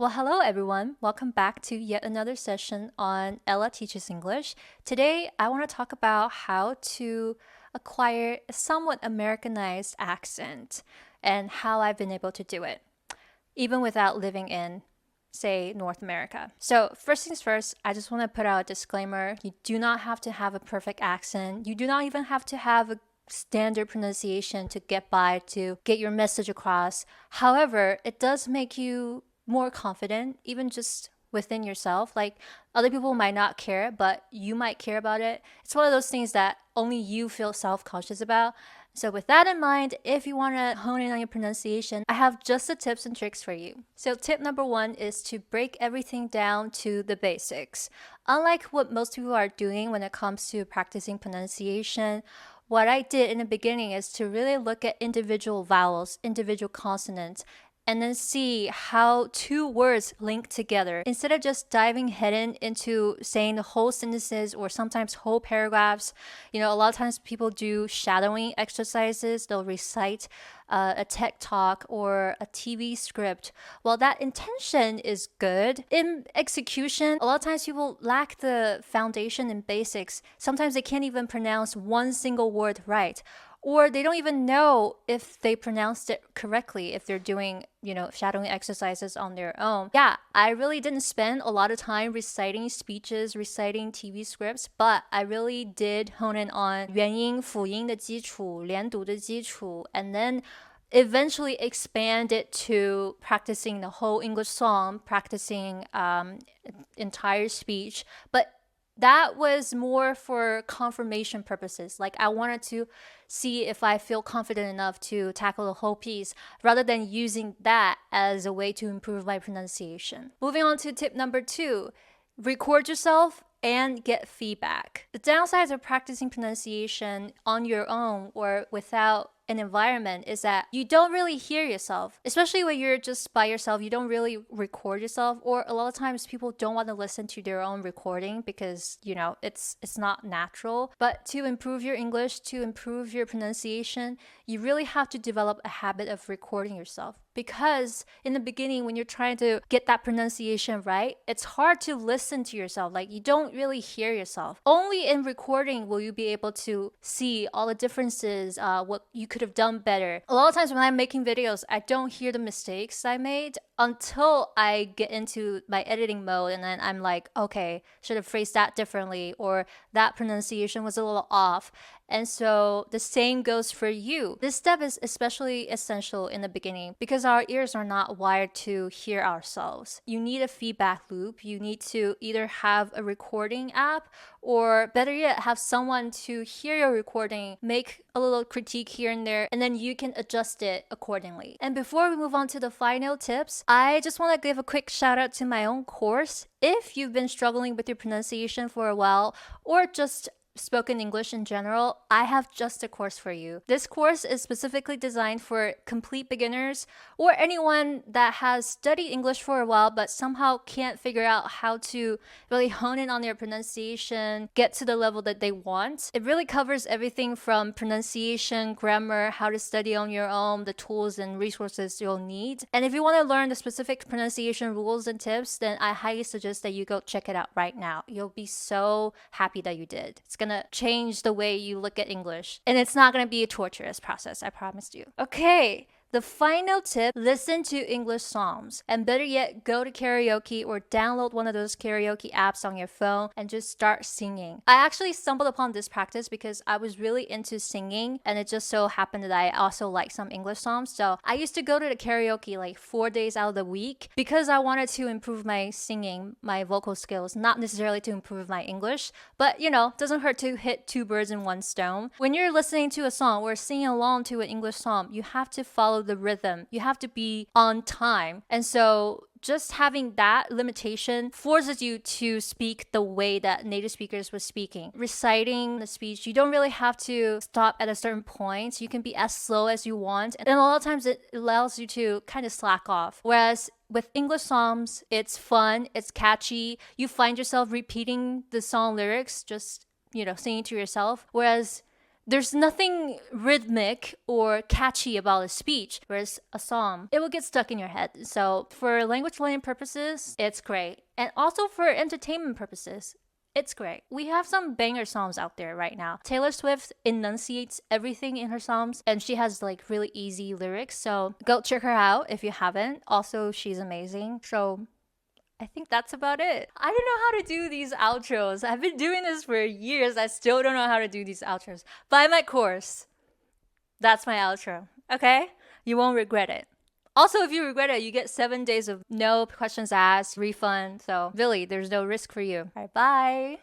Well, hello everyone. Welcome back to yet another session on Ella Teaches English. Today, I want to talk about how to acquire a somewhat Americanized accent and how I've been able to do it, even without living in, say, North America. So, first things first, I just want to put out a disclaimer. You do not have to have a perfect accent. You do not even have to have a standard pronunciation to get by, to get your message across. However, it does make you more confident, even just within yourself. Like other people might not care, but you might care about it. It's one of those things that only you feel self-conscious about. So with that in mind, if you want to hone in on your pronunciation, I have just the tips and tricks for you. So tip number one is to break everything down to the basics. Unlike what most people are doing when it comes to practicing pronunciation, what I did in the beginning is to really look at individual vowels, individual consonants, and then see how two words link together instead of just diving head into saying the whole sentences or sometimes whole paragraphs. A lot of times people do shadowing exercises. They'll recite a TED talk or a TV script. While that intention is good, in execution, a lot of times people lack the foundation and basics. Sometimes they can't even pronounce one single word right. Or they don't even know if they pronounced it correctly if they're doing, shadowing exercises on their own. Yeah, I really didn't spend a lot of time reciting speeches, reciting TV scripts, but I really did hone in on 元音、辅音的基础、连读的基础, and then eventually expand it to practicing the whole English song, practicing entire speech. But that was more for confirmation purposes. Like I wanted to see if I feel confident enough to tackle the whole piece rather than using that as a way to improve my pronunciation. Moving on to tip number two, record yourself and get feedback. The downsides of practicing pronunciation on your own or without an environment is that you don't really hear yourself, especially when you're just by yourself. You don't really record yourself, or a lot of times people don't want to listen to their own recording because it's not natural. But to improve your English, to improve your pronunciation, you really have to develop a habit of recording yourself, because in the beginning when you're trying to get that pronunciation right, it's hard to listen to yourself. Like you don't really hear yourself. Only in recording will you be able to see all the differences, what you could have done better. A lot of times when I'm making videos, I don't hear the mistakes I made until I get into my editing mode, and then I'm like, okay, should have phrased that differently, or that pronunciation was a little off. And so the same goes for you. This step is especially essential in the beginning because our ears are not wired to hear ourselves. You need a feedback loop. You need to either have a recording app, or better yet, have someone to hear your recording, make a little critique here and there, and then you can adjust it accordingly. And before we move on to the final tips, I just want to give a quick shout out to my own course. If you've been struggling with your pronunciation for a while, or just spoken English in general, I have just a course for you. This course is specifically designed for complete beginners or anyone that has studied English for a while but somehow can't figure out how to really hone in on their pronunciation, get to the level that they want. It really covers everything from pronunciation, grammar, how to study on your own, the tools and resources you'll need. And if you want to learn the specific pronunciation rules and tips, then I highly suggest that you go check it out right now. You'll be so happy that you did. It's gonna change the way you look at English. And it's not gonna be a torturous process, I promise you. Okay. The final tip, listen to English songs. And better yet, go to karaoke or download one of those karaoke apps on your phone and just start singing. I actually stumbled upon this practice because I was really into singing, and it just so happened that I also like some English songs. So I used to go to the karaoke like 4 days out of the week because I wanted to improve my singing, my vocal skills, not necessarily to improve my English, but doesn't hurt to hit two birds in one stone. When you're listening to a song or singing along to an English song, you have to follow the rhythm. You have to be on time. And so just having that limitation forces you to speak the way that native speakers were speaking. Reciting the speech, you don't really have to stop at a certain point. You can be as slow as you want. And a lot of times it allows you to kind of slack off. Whereas with English songs, it's fun, it's catchy. You find yourself repeating the song lyrics, just, singing to yourself. Whereas There's nothing rhythmic or catchy about a speech, whereas a song, it will get stuck in your head. So for language learning purposes, it's great. And also for entertainment purposes, it's great. We have some banger songs out there right now. Taylor Swift enunciates everything in her songs, and she has like really easy lyrics. So go check her out if you haven't. Also, she's amazing. So I think that's about it. I don't know how to do these outros. I've been doing this for years. I still don't know how to do these outros. Buy my course. That's my outro. Okay? You won't regret it. Also, if you regret it, you get 7 days of no questions asked, refund. So really, there's no risk for you. All right, bye.